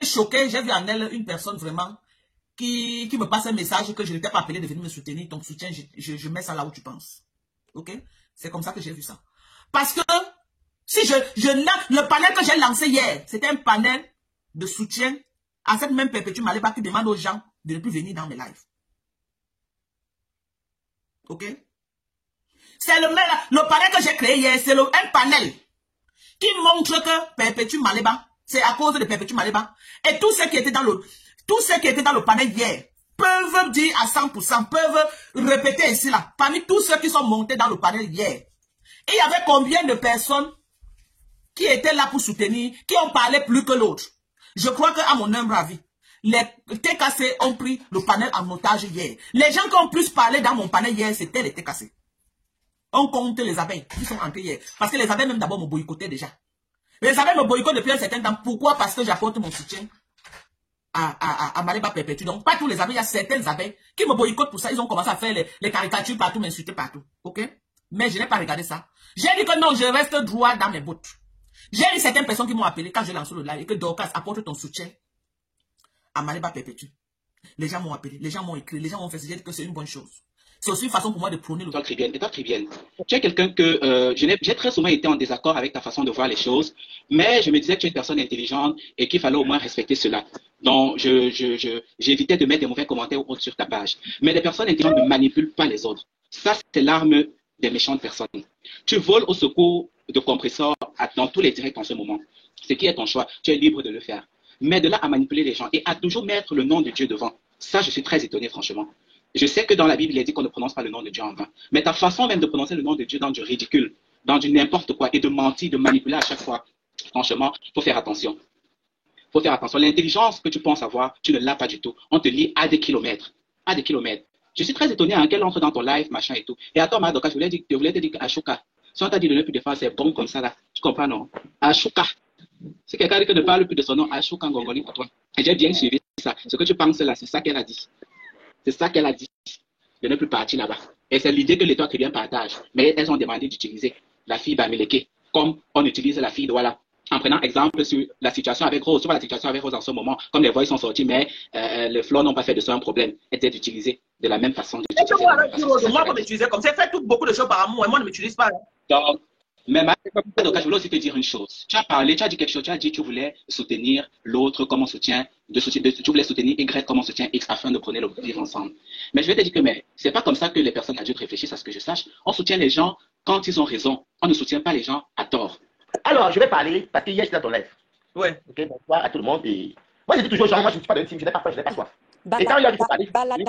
choquée, j'ai vu en elle une personne vraiment qui me passe un message que je n'étais pas appelée de venir me soutenir. Ton soutien, je mets ça là où tu penses. Ok? C'est comme ça que j'ai vu ça. Parce que si le panel que j'ai lancé hier, c'était un panel de soutien à cette même Perpétue Maleba qui demande aux gens de ne plus venir dans mes lives. Ok? C'est le panel que j'ai créé hier, c'est un panel qui montre que Perpétue Maleba, c'est à cause de Perpétue Maleba. Et tous ceux qui étaient dans le panel hier peuvent dire à 100%, peuvent répéter ici là. Parmi tous ceux qui sont montés dans le panel hier, il y avait combien de personnes qui étaient là pour soutenir, qui ont parlé plus que l'autre? Je crois qu'à mon humble avis, les TKC ont pris le panel en otage hier. Les gens qui ont plus parlé dans mon panel hier, c'était les TKC. On compte les abeilles qui sont entrés hier. Parce que les abeilles même d'abord me boycottaient déjà. Les abeilles me boycottent depuis un certain temps. Pourquoi? Parce que j'apporte mon soutien à Maleba Perpétue. Donc pas tous les abeilles, il y a certaines abeilles qui me boycottent pour ça. Ils ont commencé à faire les caricatures partout, m'insulter partout. Ok? Mais je n'ai pas regardé ça. J'ai dit que non, je reste droit dans mes bottes. J'ai eu certaines personnes qui m'ont appelé quand je lance le live et que Dorcas apporte ton soutien à Maleba Perpétue. Les gens m'ont appelé, les gens m'ont écrit, les gens m'ont fait dire que c'est une bonne chose. C'est aussi une façon pour moi de prôner le... Toi, très bien. Tu es quelqu'un que j'ai très souvent été en désaccord avec ta façon de voir les choses, mais je me disais que tu es une personne intelligente et qu'il fallait au moins respecter cela. Donc, j'évitais de mettre des mauvais commentaires sur ta page. Mais les personnes intelligentes ne manipulent pas les autres. Ça, c'est l'arme des méchantes personnes. Tu voles au secours de compresseurs dans tous les directs en ce moment. Ce qui est ton choix. Tu es libre de le faire. Mais de là à manipuler les gens et à toujours mettre le nom de Dieu devant, ça, je suis très étonné, franchement. Je sais que dans la Bible, il est dit qu'on ne prononce pas le nom de Dieu en vain. Mais ta façon même de prononcer le nom de Dieu dans du ridicule, dans du n'importe quoi, et de mentir, de manipuler à chaque fois, franchement, il faut faire attention. Il faut faire attention. L'intelligence que tu penses avoir, tu ne l'as pas du tout. On te lit à des kilomètres. À des kilomètres. Je suis très étonné qu'elle entre dans ton live, machin et tout. Et attends, Madoka, je voulais te dire qu'Ashoka, si on t'a dit de ne plus défendre, c'est bon comme ça, là. Tu comprends, non? Ashoka. C'est quelqu'un qui ne parle plus de son nom, Ashoka Ngongoli pour toi. Et j'ai bien suivi ça. Ce que tu penses là, c'est ça qu'elle a dit. C'est ça qu'elle a dit, de ne plus partir là-bas. Et c'est l'idée que l'État chrétien partage. Mais elles ont demandé d'utiliser la fille Bamileke, comme on utilise la fille Douala. En prenant exemple sur la situation avec Rose. Tu vois la situation avec Rose en ce moment, comme les voix sont sorties, mais les fleurs n'ont pas fait de ça un problème. Était d'utiliser de la même façon. Moi, on m'utilisait comme ça. J'ai fait beaucoup de choses par amour et moi, on ne m'utilise pas. Donc, mais donc, je voulais aussi te dire une chose. Tu as parlé, tu as dit quelque chose, tu as dit que tu voulais soutenir l'autre comme on soutient, tu voulais soutenir Y comme on soutient X afin de prendre le vivre ensemble. Mais je vais te dire que c'est pas comme ça que les personnes adultes réfléchissent, à ce que je sache. On soutient les gens quand ils ont raison. On ne soutient pas les gens à tort. Alors, je vais parler, parce que hier, j'étais dans ton live. Ouais. Ok, bonsoir à tout le monde. Et... moi, je dis toujours, genre, moi, je ne suis pas d'un team, je n'ai pas faim, je n'ai pas soif. Et quand il y a dit parler,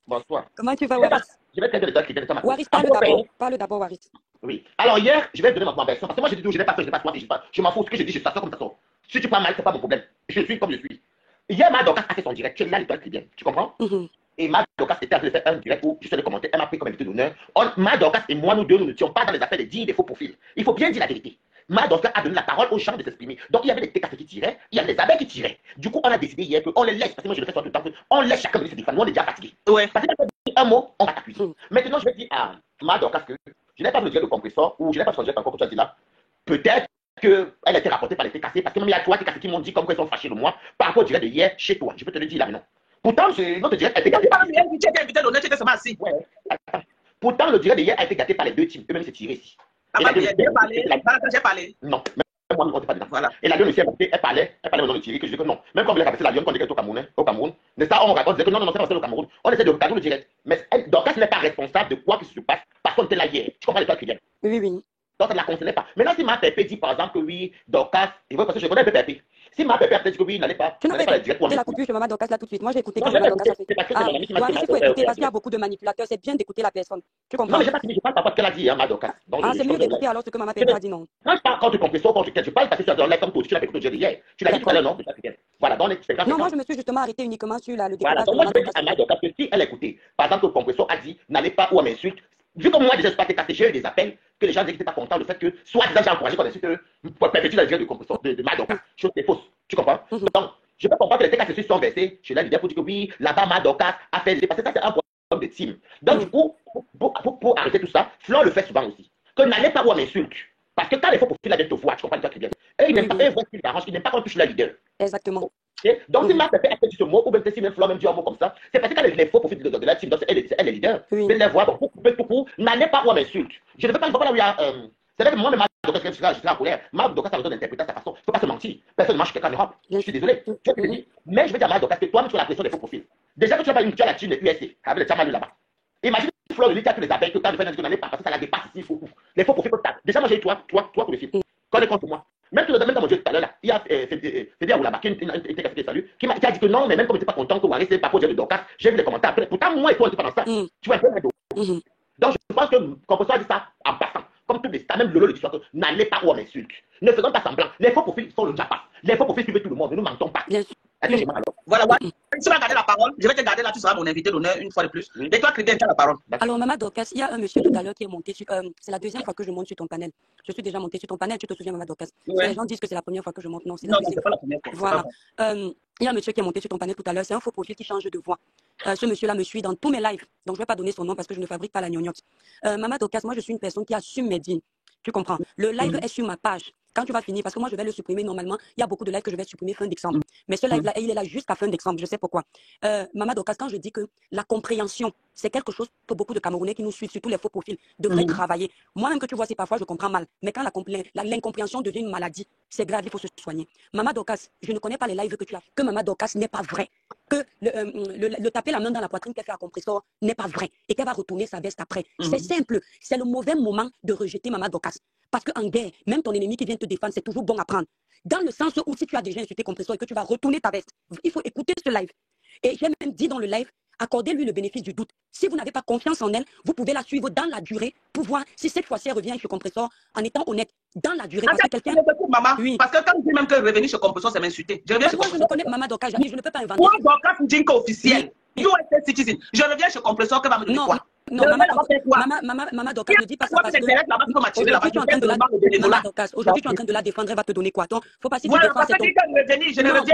bonsoir. Comment tu vas, Waris? Je vais très bien le temps. Waris, parle d'abord. Parle d'abord, Waris. Oui. Alors, hier, je vais donner ma version. Parce que moi, je dis toujours, je n'ai pas faim, je n'ai pas soif. Je m'en fous. Ce que je dis, je t'assure comme ça sort. Si tu parles mal, ce n'est pas mon problème. Je suis comme je suis. Hier, Madoka a fait son direct. Tu es là, l'étoile très bien. Tu comprends? Et Madoka était en train de faire un direct où je fais des commentaires. Elle m'a pris comme invité d'honneur. Madoka et moi, nous deux, nous ne sommes pas dans les affaires de dire des faux profils. Il faut bien dire la vérité. Madoka a donné la parole aux gens de s'exprimer. Donc il y avait des TKC qui tiraient, il y avait des abeilles qui tiraient. Du coup, on a décidé hier qu'on les laisse, parce que moi je le fais tout le temps, on laisse chacun venir se défendre. Nous on est déjà fatigués. Ouais. Parce que quand on dit un mot, on va t'accuser. Maintenant, je vais dire à Madoka que je n'ai pas le direct de compresseur, ou je n'ai pas son direct encore, comme tu as dit là. Peut-être qu'elle a été rapportée par les TKC, parce que même il y a trois TKC qui m'ont dit comme qu'ils sont fâchés de moi par rapport au direct de hier chez toi. Je peux te le dire là maintenant. Pourtant, notre direct a été gâté. Tu étais invité d'honneur, tu étais seulement assis. Ouais. Pourtant, le direct de hier a été gâté par les deux teams. Eux-mêmes, c'est tiré ici. J'ai parlé. Non. Moi, on pas dedans. Voilà. Et la deuxième aussi, elle parlait dans le Thierry, que je dis que non. Même quand on voulait rabaisser l'avion, quand on était au Cameroun, mais ça, on disait que non, c'est pas au Cameroun. On essaie de regarder le direct. Mais Dorcas n'est pas responsable de quoi que ce se passe parce qu'on était là hier. Tu comprends les toi qui viennent? Oui. Donc, elle ne la concernait pas. Maintenant, si ma Pépé dit par exemple que oui, Dorcas, il veut parce que je connais un peu Pépé. Si ma Pépé a dit que oui, il n'allait pas. Tu n'as pas écouté la coupure de Maman Dorcas là tout de suite. Moi, j'ai écouté quand Maman Dorcas a fait. Il faut écouter parce qu'il y a beaucoup de manipulateurs. C'est bien d'écouter la personne. Tu comprends? Non, mais je n'ai pas fini. Je parle pas parce qu'elle a dit, Maman Dorcas. C'est mieux d'écouter alors ce que Maman Pépé a dit, non. Non, je parle quand tu comprends, quand je parle parce que tu as dans l'air comme toi. Tu l'as fait écouter hier. Tu l'as dit tout à l'heure, non? Voilà, dans les. Non, moi, je me suis justement arrêté uniquement sur le découpage de Maman Dorcas. Maman Dorcas, si elle écoutait, par exemple, le compresseur a dit, n'allez pas où on m'insulte. Vu que moi, déjà, je suis pas TKC, j'ai eu des appels que les gens disaient qu'ils n'étaient pas contents du fait que, soit disant, j'ai encouragé qu'on insulte pour perpétuer la durée du compresseur de Madoka. Chose est fausse. Tu comprends? Donc, je peux comprendre que les TKC sont versés chez la leader pour dire que oui, là-bas, Madoka a fait. Parce que ça, c'est un problème de team. Donc, du coup, pour arrêter tout ça, Flore le fait souvent aussi. Que n'allez pas où on m'insulte. Parce que quand les faux profils là viennent te voir, tu comprends toi très bien. Et ils n'aiment pas, ils n'aiment pas qu'on touche la leader. Exactement. Donc, si ma pépé a dit ce mot, ou même si même Flo même dit un mot comme ça, c'est parce qu'elle les faux profils de la team, donc elle est leader. Oui. Mais les voix, donc, pour couper tout court, n'allez pas où elle m'insulte. Je ne veux pas là où il y a. C'est vrai que moi-même, je suis en colère. Mal Docas a besoin d'interpréter sa façon. Il ne faut pas se mentir. Personne ne mange quelqu'un en Europe. Je suis désolé. Mais je veux dire à Mal Docas que toi-même, tu as la pression des faux profils. Déjà que tu as la thune de USC, avec le Tchaman là-bas. Imagine Flo de l'île qui a tous les abeilles que tu as de faire que tu n'allais pas parce que ça la dépasse ici. Les faux profils peuvent taper. Déjà, moi, j'ai eu toi pour le film. Quand on est contre moi. Même dans mon jeu tout à l'heure, il y a Fédé Oulaba qui était cassé salut, qui a dit que non, mais même comme tu n'es pas content que Waris n'ait pas posé de Docas, j'ai vu les commentaires. Pourtant, moi et toi, on n'était pas dans ça. Tu vois un peu le Donc, je pense que Composo a dit ça en passant. Comme tous les stars, même Lolo le dit soir, n'allez pas où on m'insulte. Ne faisons pas semblant. Les faux profils sont le Japa. Les faux profils suivent tout le monde. Ne nous mentons pas. Voilà, si tu vas garder la parole, je vais te garder là, tu seras mon invité d'honneur une fois de plus. Et toi, Christian, tu as la parole. Alors, Maman Dorcas, il y a un monsieur tout à l'heure qui est monté sur. C'est la deuxième fois que je monte sur ton panel. Je suis déjà monté sur ton panel, tu te souviens, Maman Dorcas? Les gens disent que c'est la première fois que je monte. Non, c'est la deuxième. C'est pas la première fois. Voilà. Il y a un monsieur qui est monté sur ton panel tout à l'heure. C'est un faux profil qui change de voix. Ce monsieur-là me suit dans tous mes lives. Donc, je ne vais pas donner son nom parce que je ne fabrique pas la gnognotte. Maman Dorcas, moi, je suis une personne qui assume mes dînes. Tu comprends? Le live est sur ma page. Quand tu vas finir, parce que moi je vais le supprimer normalement, il y a beaucoup de lives que je vais supprimer fin décembre. Mais ce live-là, il est là jusqu'à fin décembre, je sais pourquoi. Maman Dorcas, quand je dis que la compréhension, c'est quelque chose que beaucoup de Camerounais qui nous suivent, surtout les faux profils, devraient travailler. Moi-même que tu vois, c'est parfois je comprends mal. Mais quand l'incompréhension devient une maladie, c'est grave, il faut se soigner. Maman Dorcas, je ne connais pas les lives que tu as. Que Maman Dorcas n'est pas vrai. Que le taper la main dans la poitrine qu'elle fait à compresseur n'est pas vrai. Et qu'elle va retourner sa veste après. C'est simple. C'est le mauvais moment de rejeter Maman Dorcas. Parce qu'en guerre, même ton ennemi qui vient te défendre, c'est toujours bon à prendre. Dans le sens où si tu as déjà insulté compresseur et que tu vas retourner ta veste, il faut écouter ce live. Et j'ai même dit dans le live, accordez-lui le bénéfice du doute. Si vous n'avez pas confiance en elle, vous pouvez la suivre dans la durée pour voir si cette fois-ci elle revient chez compresseur en étant honnête dans la durée. Parce que quelqu'un. Maman, oui. Parce que quand je dis même que revenir chez compresseur, c'est m'insulter. Je reviens chez compresseur. Moi, je ne connais Maman Dorcas, je ne peux pas inventer. Moi, Dorcas, c'est une officielle. USA Citizen. Je reviens chez compresseur que va me dire quoi? Non, Maman Dorcas ne dit pas ça parce que aujourd'hui tu es en train de la défendre, elle va te donner quoi? Donc, faut pas si tu défends c'est ton...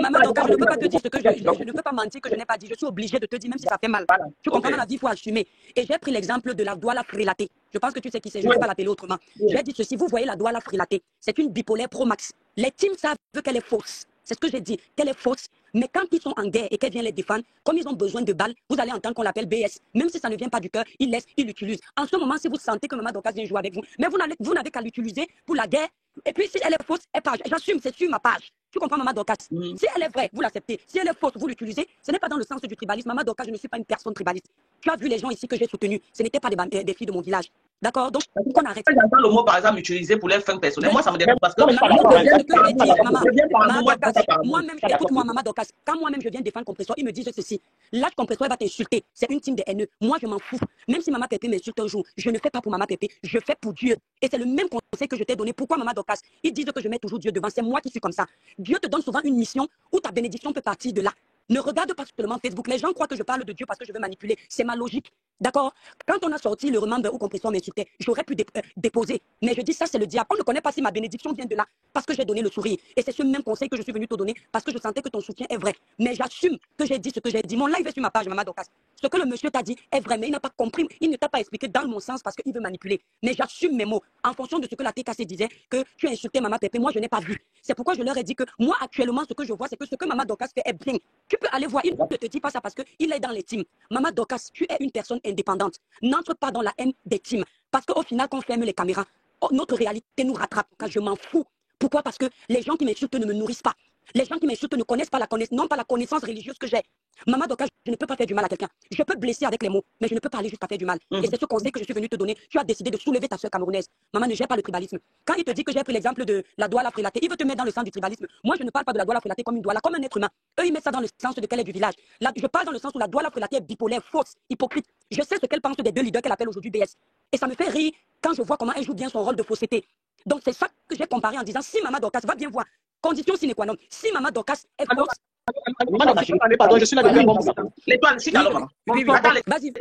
Maman Dorcas, je ne peux pas te dire ce que je ne peux pas mentir que je n'ai pas dit. Je suis obligée de te dire même si ça fait mal. Tu comprends, dans la vie, il faut assumer. Et j'ai pris l'exemple de la Douala Frilaté. Je pense que tu sais qui c'est, je ne vais pas l'appeler autrement. J'ai dit ceci, vous voyez la Douala Frilaté, c'est une bipolaire pro max. Les teams savent qu'elle est fausse. C'est ce que j'ai dit, qu'elle est fausse. Mais quand ils sont en guerre et qu'elle vient les défendre, comme ils ont besoin de balles, vous allez entendre qu'on l'appelle BS. Même si ça ne vient pas du cœur, ils laissent, ils l'utilisent. En ce moment, si vous sentez que Maman Dorcas vient jouer avec vous, mais vous n'avez qu'à l'utiliser pour la guerre. Et puis si elle est fausse, j'assume, c'est sur ma page. Tu comprends, Maman Dorcas? Si elle est vraie, vous l'acceptez. Si elle est fausse, vous l'utilisez. Ce n'est pas dans le sens du tribalisme. Maman Dorcas, je ne suis pas une personne tribaliste. Tu as vu les gens ici que j'ai soutenus. Ce n'étaient pas des filles de mon village. D'accord? Donc, qu'on arrête. J'entends le mot, par exemple, utilisé pour les fins personnelles. Moi, ça me dérange parce que... Moi-même, écoute-moi, Maman Dorcas, quand moi-même je viens défendre compresseur, ils me disent ceci. Là, compresseur va t'insulter. C'est une team de haineux. Moi, je m'en fous. Même si Maman Pépé m'insulte un jour, je ne fais pas pour Maman Pépé. Je fais pour Dieu. Et c'est le même conseil que je t'ai donné. Pourquoi, Maman Dorcas? Ils disent que je mets toujours Dieu devant. C'est moi qui suis comme ça. Dieu te donne souvent une mission où ta bénédiction peut partir de là. Ne regarde pas seulement Facebook. Les gens croient que je parle de Dieu parce que je veux manipuler. C'est ma logique. D'accord? Quand on a sorti le remember où compresseur m'insultait, j'aurais pu déposer. Mais je dis ça, c'est le diable. On ne connaît pas si ma bénédiction vient de là parce que j'ai donné le sourire. Et c'est ce même conseil que je suis venu te donner parce que je sentais que ton soutien est vrai. Mais j'assume que j'ai dit ce que j'ai dit. Mon live est sur ma page, Maman Dorcas. Ce que le monsieur t'a dit est vrai, mais il n'a pas compris. Il ne t'a pas expliqué dans mon sens parce qu'il veut manipuler. Mais j'assume mes mots en fonction de ce que la TKC disait, que tu as insulté Maman Pépé. Moi, je n'ai pas vu. C'est pourquoi je leur ai dit que moi, actuellement, ce que je vois, c'est que ce que Maman Dorcas fait est bien. Tu peux aller voir. Il ne te dit pas ça parce qu'il est dans les teams. Maman Dorcas, tu es une personne indépendante. N'entre pas dans la haine des teams. Parce qu'au final, quand on ferme les caméras, notre réalité nous rattrape. Je m'en fous. Pourquoi? Parce que les gens qui m'insultent ne me nourrissent pas. Les gens qui m'insultent ne connaissent pas non pas la connaissance religieuse que j'ai. Maman Dorcas, je ne peux pas faire du mal à quelqu'un. Je peux blesser avec les mots, mais je ne peux pas aller jusqu'à faire du mal. Et c'est ce conseil que je suis venu te donner. Tu as décidé de soulever ta soeur camerounaise. Maman ne gère pas le tribalisme. Quand il te dit que j'ai pris l'exemple de la Douala Frilaté, il veut te mettre dans le sens du tribalisme. Moi, je ne parle pas de la Douala Frilaté comme une Douala, comme un être humain. Eux, ils mettent ça dans le sens de qu'elle est du village. Là, je parle dans le sens où la Douala Frilaté est bipolaire, fausse, hypocrite. Je sais ce qu'elle pense des deux leaders qu'elle appelle aujourd'hui BS. Et ça me fait rire quand je vois comment elle joue bien son rôle de fausseté. Donc, c'est ça que j'ai comparé en disant si Maman Dorcas va bien voir. Condition sine qua non. Si Maman Dorcas est fausse. Pardon, je suis là depuis longtemps. L'étoile, si alors. Vas-y.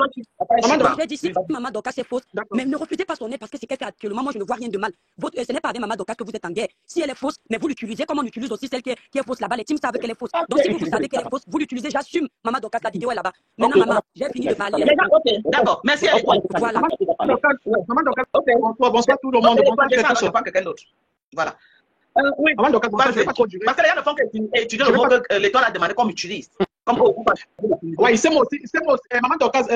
J'ai dit si Maman Dorcas est fausse, mais ne refusez pas son aide parce que c'est qu'elle fait actuellement. Moi, je ne vois rien de mal. Ce n'est pas avec Maman Dorcas que vous êtes en guerre. Si elle est fausse, mais vous l'utilisez comme on utilise aussi celle qui est fausse là-bas. Les teams savent qu'elle est fausse. Donc, si vous savez qu'elle est fausse, vous l'utilisez. J'assume. Maman Dorcas, la vidéo est là-bas. Maintenant, maman, j'ai fini de parler. D'accord. Merci à l'étoile. Voilà. Maman Dorcas, bonsoir tout le monde. Voilà. Oui, Maman Dorcas, bon, ça, je vais vas-y. pas trop durer. Parce que les gens ne font qu'étudier Je le vais mot pas. que l'État a demandé qu'on utilise. Comme on Ouais, c'est moi aussi. Maman Dorcas,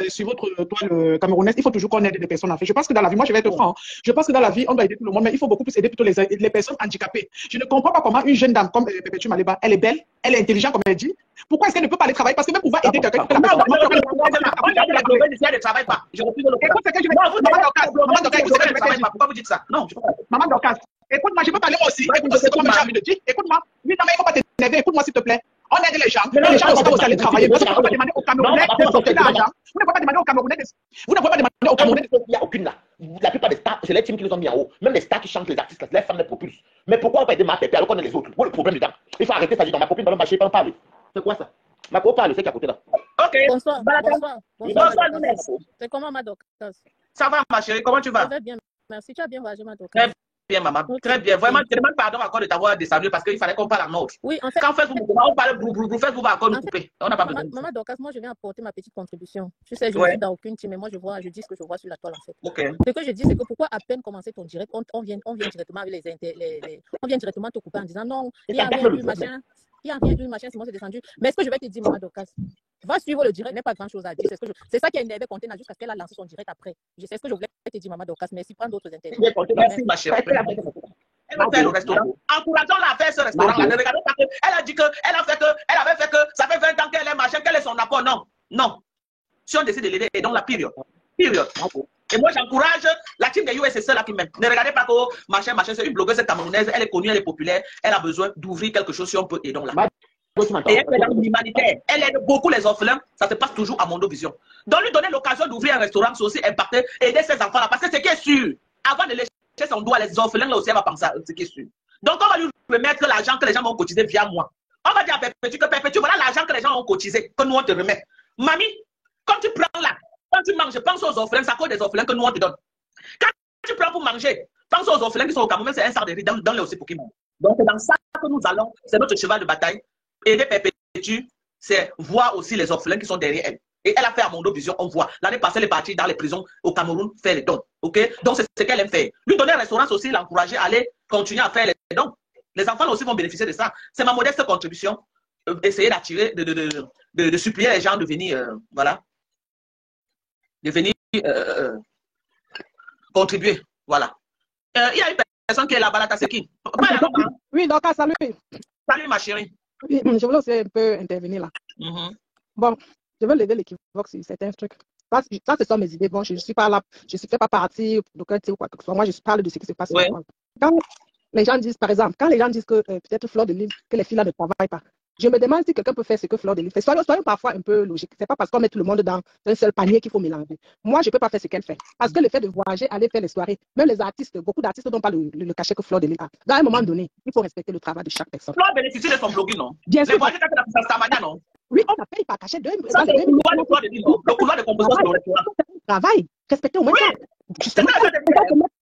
sur votre toile camerounaise, il faut toujours qu'on aide des personnes en fait. Je pense que dans la vie, moi je vais être franc, hein. Je pense que dans la vie, on doit aider tout le monde, mais il faut beaucoup plus aider plutôt les personnes handicapées. Je ne comprends pas comment une jeune dame comme Perpétue Maleba, elle est belle, elle est intelligente comme elle dit. Pourquoi est-ce qu'elle ne peut pas aller travailler? Parce que même pouvoir aider quelqu'un qui fait la Non, personne. on a dit la globale ici, elle ne travaille pas. Je refuse de le faire. Écoute ce que je vais Non, vous Maman dites Dorcas, Maman Dorcas, écoute ce que je ne vais travaille dire. pas. Pourquoi vous dites ça? Non, je ne peux pas. Maman Dorcas, écoute-moi, je peux parler moi aussi. Écoute-moi, c'est comme j'ai envie de dire. Écoute-moi. Oui, non, mais il ne faut pas t'énerver. Écoute-moi, s'il te plaît. On aide les gens. Les gens ne vont pas aussi aller travailler. Vous ne pouvez pas demander aux Camerounais de sortir d'argent. Vous ne pouvez pas demander aux Camerounais de... Vous ne pouvez pas demander aux Camerounais de... Il n'y a aucune là. La plupart des stars, c'est les teams qui nous ont mis en haut. Même les stars qui chantent, les artistes, les femmes les propulsent. Mais pourquoi on va aider ma pépé alors qu'on est les autres? Où est le problème dedans? Il faut arrêter ça. Dans ma copine, dans le marché, pas en parler. C'est quoi ça? Ma copine parle, c'est qui à côté là. Ok. Bonsoir, bonsoir. Bonsoir, Lounès. C'est comment, ma Dorcas? Ça va, ma chérie? Comment tu Je vas? vais bien, merci. Tu as bien voyagé, ma Dorcas? Très bien, maman. Très bien. Vraiment, je te demande pardon encore de t'avoir descendu parce qu'il fallait qu'on parle en autre. Oui, en fait, Quand Facebook, on parle brou, Facebook va encore nous couper. On n'a pas besoin de ça. maman Dorcas, moi, je viens apporter ma petite contribution. Tu sais, je ne Ouais. suis dans aucune team, mais moi, je dis ce que je vois sur la toile, en fait. Ok. Ce que je dis, c'est que pourquoi à peine commencer ton direct, on vient directement avec on vient directement te couper en disant non, il n'y a rien eu, machin. Il n'y a rien eu, machin, Simon s'est descendu. Mais ce que je vais te dire, maman Dorcas, va suivre le direct, il n'y a pas grand chose à dire. C'est ça qui a énervé Conténa jusqu'à ce qu'elle a lancé son direct après. C'est ce que je voulais te dire, maman Dorcas. Merci, prends d'autres interviews. Merci, ma chérie. Elle va faire le restaurant. Encourageons-la à faire ce restaurant-là. Ne regardons pas que elle a dit que, elle avait fait que, ça fait 20 ans qu'elle est machin, quel est son apport? Non, non. Si on décide de l'aider, aidons la période. Et moi, j'encourage la team des USSE là qui m'aime. Ne regardez pas que machin, c'est une blogueuse camerounaise, elle est connue, elle est populaire, elle a besoin d'ouvrir quelque chose si on peut, aidons-la. Et elle fait dans l'humanitaire. Elle aide beaucoup les orphelins. Ça se passe toujours à Mondo Vision. Donc, lui donner l'occasion d'ouvrir un restaurant, c'est aussi impacter, aider ces enfants-là. Parce que c'est ce qui est sûr, avant de lécher son doigt, les orphelins, là aussi, elle va penser à ce qui est sûr. Donc, on va lui remettre l'argent que les gens vont cotiser via moi. On va dire à Perpétue que Perpétue, voilà l'argent que les gens ont cotisé, que nous on te remet. Mamie, quand tu prends là, quand tu manges, pense aux orphelins, ça cause des orphelins que nous on te donne. Quand tu prends pour manger, pense aux orphelins qui sont au Cameroun, c'est un sac de riz dans les aussi pour qu'ils mangent. Donc, c'est dans ça que nous allons, c'est notre cheval de bataille. Aider Perpétue, c'est voir aussi les orphelins qui sont derrière elle. Et elle a fait à Mondo Vision, on voit. L'année passée, elle est partie dans les prisons au Cameroun faire les dons. Ok? Donc, c'est ce qu'elle aime faire. Lui donner un restaurant, c'est aussi l'encourager à aller continuer à faire les dons. Les enfants aussi vont bénéficier de ça. C'est ma modeste contribution. Essayer d'attirer, de supplier les gens de venir, voilà. De venir contribuer. Voilà. Il y a une personne qui est là-bas, là, c'est qui? Oui, Dorcas, salut. Salut, ma chérie. Oui, je voulais aussi un peu intervenir là. Bon, je veux lever l'équivoque sur certains trucs. Ça, ce sont mes idées. Bon, je ne suis pas là, je ne fais pas partie d'aucun type ou quoi que ce soit. Moi, je parle de ce qui se passe. Ouais. Quand les gens disent, par exemple, quand les gens disent que peut-être Fleur de Lys, que les filles là ne travaillent pas, je me demande si quelqu'un peut faire ce que Fleur de Lys fait. Soyons parfois un peu logiques. Ce n'est pas parce qu'on met tout le monde dans un seul panier qu'il faut mélanger. Moi, je ne peux pas faire ce qu'elle fait. Parce que le fait de voyager, aller faire les soirées, même les artistes, beaucoup d'artistes n'ont pas le cachet que Fleur de Lys a. Dans un moment donné, il faut respecter le travail de chaque personne. Fleur bénéficie de son blogging, non? Bien sûr. Non? Oui, on a payé par cachet. Ça, c'est le couloir de Fleur de Lys, non? Le couloir de composition sur le restaurant. Travail. Respectez au moins ça. Justement,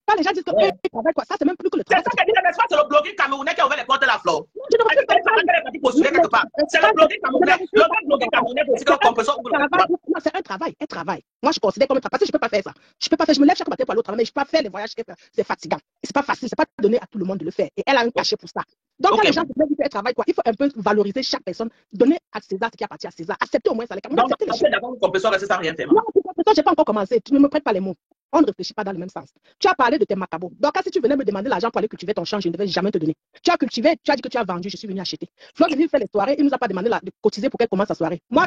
quand les gens disent que travail, quoi, ça, c'est même plus que le travail. C'est ça qu'elle dit, n'est-ce pas? C'est le blogging camerounais qui a ouvert les portes de la Flore. C'est le blogging camerounais. Le blogging camerounais, c'est que le compresseur ouvre le restaurant. Non, c'est un travail, un travail. Moi, je considère comme un travail. Parce que je ne peux pas faire ça. Je peux pas faire, je me lève chaque matin pour aller au travail, mais je ne peux pas faire les voyages. C'est fatigant. Et c'est pas facile, c'est pas donné à tout le monde de le faire. Et elle a un cachet pour ça. Donc, quand les gens disent qu'elle travaille, quoi, il faut un peu valoriser chaque personne, donner à César ce qui appartient à César. Accepter au moins ça. Donc, d'accord, le compresseur reste sans rien faire. Non, le compresseur, je n'ai pas encore commencé. Tu ne me prêtes pas les mots. On ne réfléchit pas dans le même sens. Tu as parlé de tes macabos. Donc, si tu venais me demander l'argent pour aller cultiver ton champ, je ne devais jamais te donner. Tu as cultivé, tu as dit que tu as vendu, je suis venu acheter. Fleur de Lys fait les soirées, il ne nous a pas demandé de cotiser pour qu'elle commence sa soirée. Moi,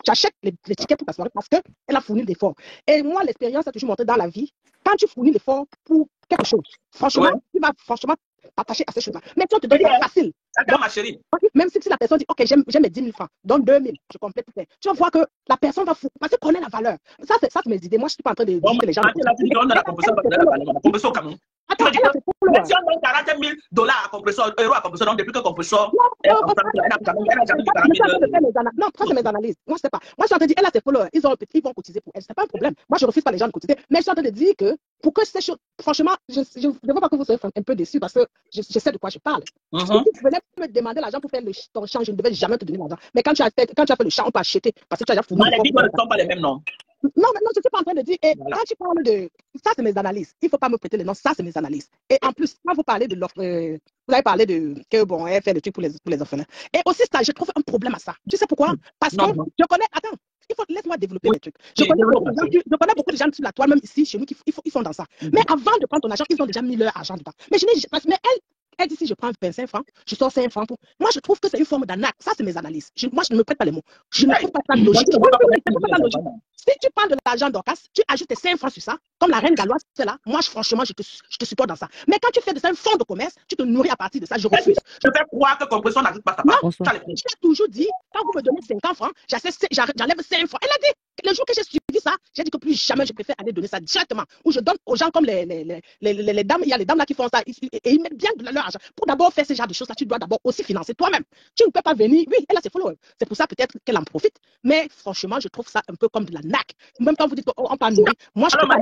j'achète les tickets pour ta soirée parce qu'elle a fourni l'effort. Et moi, l'expérience a toujours montré dans la vie, quand tu fournis l'effort pour quelque chose, franchement, tu vas franchement t'attacher à ces choses-là. Mais tu te donnes facile. D'accord, ma chérie. Même si la personne dit, OK, j'aime mes 10 000 francs, donne 2 000, je complète tout. Tu vas voir que la personne va foutre, parce qu'elle connaît la valeur. Ça, c'est mes idées. Moi, je ne suis pas en train de dire que les gens. La compresseur au Cameroun. Même si on donne 40 000 $ à compresseur, euros à compresseur, donc depuis que compresseur. Non, ça, c'est mes analyses. Moi, je ne sais pas. Moi, je suis en train de dire, elle a ses followers, ils vont cotiser pour elle. Ce n'est pas un problème. Moi, je ne refuse pas les gens de cotiser. Mais je suis en train de dire que pour que ces choses, franchement, je ne veux pas que vous soyez un peu déçus parce que je sais de quoi je parle. Si tu venais me demander l'argent pour faire ton champ, je ne devais jamais te donner l'argent. Mais quand tu as fait le champ, on peut acheter parce que tu as déjà fourni. Les bigos ne sont pas les mêmes, non? Non, mais non, je ne suis pas en train de dire. Et Voilà. quand tu parles de. Ça, c'est mes analyses. Il ne faut pas me prêter les noms. Ça, c'est mes analyses. Et en plus, quand vous parlez de l'offre. Vous avez parlé de. Que bon, elle fait le truc pour les orphelins. Et aussi, ça, je trouve un problème à ça. Tu sais pourquoi? Parce que je connais. Attends. Laisse-moi développer les trucs. Je connais beaucoup de gens sur la toile, même ici, chez nous, qui ils font dans ça. Mais avant de prendre ton argent, ils ont déjà mis leur argent dedans. Mais elle dit si je prends 25 francs, je sors 5 francs. Moi, je trouve que c'est une forme d'arnaque. Ça, c'est mes analyses. Moi, je ne me prête pas les mots. Je ne trouve pas ça logique. Si tu prends de l'argent d'Orcas, tu ajoutes tes 5 francs sur ça, comme la reine galloise, c'est là. Moi, franchement, je te supporte dans ça. Mais quand tu fais de ça un fonds de commerce, tu te nourris à partir de ça, je refuse. Je fais croire que Compression n'ajoute pas sa part. Non, j'ai toujours dit, quand vous me donnez 50 francs, j'enlève 5 francs. Elle a dit, le jour que j'ai suivi ça, j'ai dit que plus jamais je préfère aller donner ça directement. Ou je donne aux gens comme les dames, il y a les dames là qui font ça, et ils mettent bien de leur argent. Pour d'abord faire ce genre de choses là, tu dois d'abord aussi financer toi-même. Tu ne peux pas venir, oui, elle a ses followers. C'est pour ça peut-être qu'elle en profite. Mais franchement, je trouve ça un peu comme de la naque. Même quand vous dites qu'on parle nourrir, moi je préfère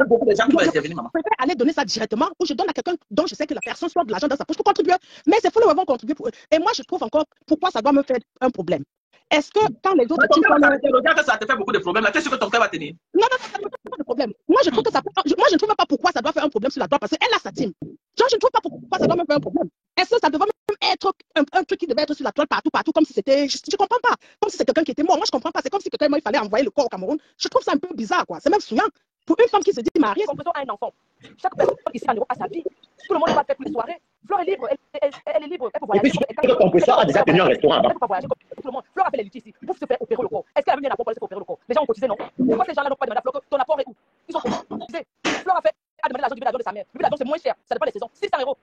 aller donner ça directement, ou je donne à quelqu'un dont je sais que la personne soit de l'argent dans sa poche pour contribuer. Mais ces followers vont contribuer pour eux. Et moi je trouve encore pourquoi ça doit me faire un problème. Est-ce que quand les autres... que ça te fait beaucoup de problèmes, là, tu es sûr que ton cœur va tenir? Non, ça ne fait pas de problème. Moi, je trouve que moi, je ne trouve pas pourquoi ça doit faire un problème sur la droite, parce qu'elle a sa team. Genre, je ne trouve pas pourquoi ça doit même faire un problème. Est-ce que ça devrait même être un truc qui devait être sur la toile partout, comme si c'était... Je ne comprends pas. Comme si c'était quelqu'un qui était mort. Moi, je ne comprends pas. C'est comme si quelqu'un, il fallait envoyer le corps au Cameroun. Je trouve ça un peu bizarre, quoi. C'est même souillant. Pour une femme qui se dit mariée, Compression a un enfant. Chaque personne ici en Europe a sa vie. Tout le monde va faire toutes les soirées. Flore est libre, elle est libre. Elle peut voyager. Et puis, Compression a déjà tenu un restaurant. Elle peut pas voyager comme tout le monde. Flore a fait les luttes ici pour se faire opérer le corps. Est-ce qu'elle a venu un apport pour se faire opérer le corps? Les gens ont cotisé, non? Pourquoi ces gens-là n'ont pas demandé à Flore que ton apport est où? Ils ont cotisé. Flore a demandé l'argent du billet d'avion de sa mère. Le billet d'avion, c'est moins cher. Ça dépend des saisons. 600 €.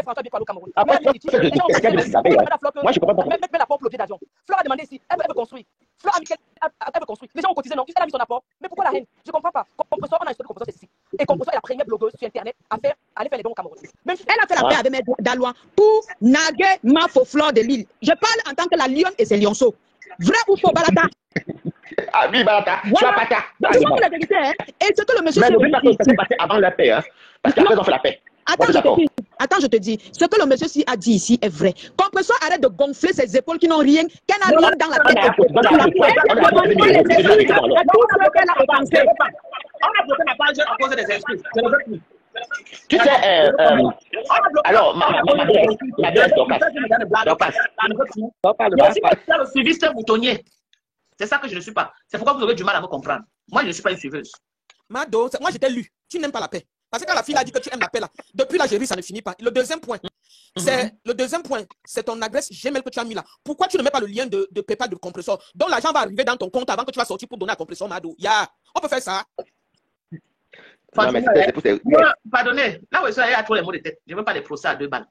François bien au Cameroun. Après, moi, je comprends pas. Même l'apport pour le billet d'avion. Flore a demandé ici. Elle veut construire. Flore a mis elle veut construire. Les gens ont cotisé, non? Elle a mis son apport. Mais pourquoi la haine? Je ne comprends pas. Compression, on a une histoire de Compression, c'est ici. Et Compression est la première blogueuse sur Internet à aller faire les dons au Cameroun. Elle a fait la paix avec Dalois pour naguer ma faux fleur de l'île. Je parle en tant que la lionne et ses lionceaux. Vrai ou faux, Balata? Ah oui, Balata. Voilà. Donc, je pense la vérité, hein. Et ce que le monsieur... Mais n'oublie pas que ça s'est passé avant la paix, hein. Parce qu'après, ils ont fait la paix. Attends, je te dis. Ce que le monsieur a dit ici est vrai. Compression arrête de gonfler ses épaules qui n'ont rien, qu'elle n'a rien dans la tête. On a bloqué la page à cause des excuses. Tu sais, alors, ma belle Dorcas. Le suiviste boutonnier. C'est ça que je ne suis pas. C'est pourquoi vous avez du mal à me comprendre. Moi, je ne suis pas une suiveuse. Mado, moi j'étais lu. Tu n'aimes pas la paix. Parce que quand la fille a dit que tu aimes la paix là, depuis l'Algérie, ça ne finit pas. Le deuxième point, c'est ton adresse Gmail que tu as mis là. Pourquoi tu ne mets pas le lien de PayPal de Compressor? Donc l'argent va arriver dans ton compte avant que tu vas sortir pour donner à Compressor, Mado. On peut faire ça. Pardonnez, là où il y a trop les mots de tête. Je ne veux pas les procès à 2 balles.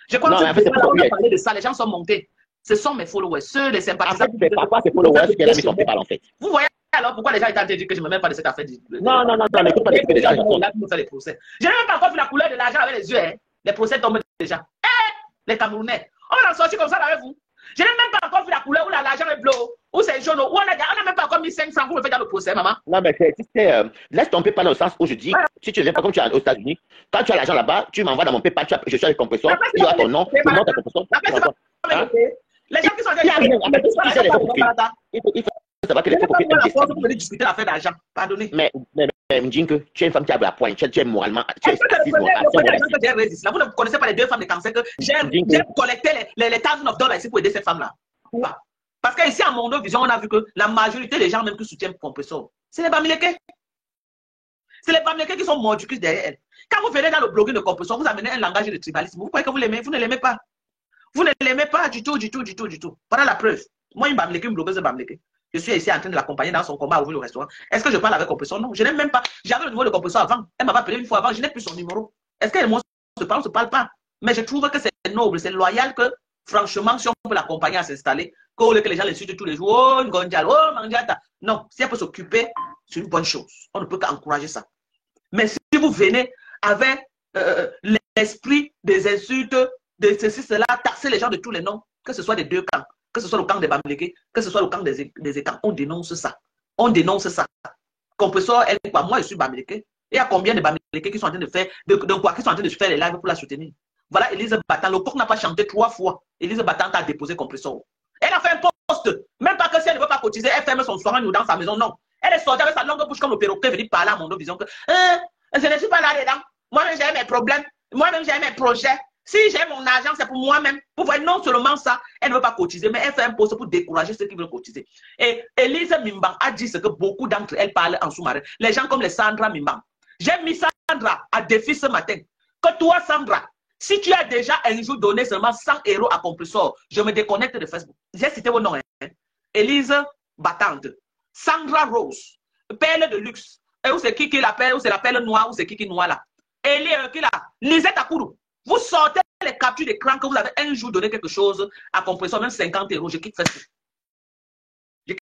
Je crois que parler de ça, les gens sont montés. Ce sont mes followers, ceux les sympathisants. En fait, c'est pas ses followers qui a mis son PayPal en fait. Vous voyez alors pourquoi les gens étaient en train de dire que je ne me mets pas de cette affaire? Non, n'écoute pas les gens. Je n'ai même pas encore vu la couleur de l'argent avec les yeux. Les procès tombent déjà. Les Camerounais, on a sorti comme ça avec vous. Je n'ai même pas encore vu la couleur où l'argent est bleu, où c'est jaune, où on n'a même pas encore mis 5 francs pour me faire dans le procès, maman. Non, mais laisse ton PayPal dans le sens où je dis, si tu ne viens pas comme tu es aux États-Unis, quand tu as l'argent là-bas, tu m'envoies dans mon PayPal, je suis avec Compressor, il y aura ton nom, le nom de ta Compressor. Les gens qui sont il faut savoir que les gens peuvent discuter l'affaire d'argent. Pardonnez. Mais Mdjingue, tu es une femme qui a la pointe, tu es moralement. Vous ne connaissez pas les 2 femmes de cancer que j'ai collecté les thousands of dollars ici pour aider ces femmes-là. Parce qu'ici, à Mondo Vision, on a vu que la majorité des gens même qui soutiennent Compressor, c'est les Bamileke. C'est les Bamileke qui sont mordicus derrière elle. Quand vous venez dans le blogging de Compressor, vous amenez un langage de tribalisme. Vous croyez que vous l'aimez? Vous ne l'aimez pas. Vous ne l'aimez pas du tout. Voilà la preuve. Moi, une Bamileke, une blogueuse de Bamileke. Je suis ici en train de l'accompagner dans son combat à ouvrir le restaurant. Est-ce que je parle avec Compressor? Non, je n'ai même pas. J'avais le numéro de Compressor avant. Elle m'avait appelé une fois avant. Je n'ai plus son numéro. Est-ce qu'elle et moi on ne se parle pas? Mais je trouve que c'est noble, c'est loyal que, franchement, si on peut l'accompagner à s'installer, que les gens l'insultent tous les jours, oh, Ngondial, oh, Mandiata. Non, si elle peut s'occuper, c'est une bonne chose. On ne peut qu'encourager ça. Mais si vous venez avec l'esprit des insultes, de ceci, cela, taxer les gens de tous les noms, que ce soit des 2 camps, que ce soit le camp des Bamileke, que ce soit le camp des Écans, on dénonce ça. On dénonce ça. Compressor, elle dit quoi? Moi, je suis Bamileke. Il y a combien de Bamileke qui sont en train de faire, qui sont en train de faire les lives pour la soutenir? Voilà, Élise Battant. Le coq n'a pas chanté 3 fois. Élise Battant a déposé Compressor. Elle a fait un poste. Même pas que si elle ne veut pas cotiser, elle ferme son soirée dans sa maison. Non. Elle est sortie avec sa longue bouche comme le perroquet venir parler à mon vision que je ne suis pas là-dedans. Moi-même, j'ai mes problèmes. Moi-même, j'ai mes projets. Si j'ai mon argent, c'est pour moi-même. Vous voyez, non seulement ça, elle ne veut pas cotiser, mais elle fait un poste pour décourager ceux qui veulent cotiser. Et Elise Mimbang a dit ce que beaucoup d'entre elles parlent en sous-marin. Les gens comme les Sandra Mimbang. J'ai mis Sandra à défi ce matin. Que toi, Sandra, si tu as déjà un jour donné seulement 100 € à Compressor, je me déconnecte de Facebook. J'ai cité vos noms. Hein? Elise Battante, Sandra Rose, Perle de Luxe. Et où c'est qui l'appelle, ou c'est la perle noire, ou c'est qui noire là. Elie qui là, Lisette Akourou. Vous sortez les captures d'écran que vous avez un jour donné quelque chose à Compressor, même 50 €, je quitte Facebook.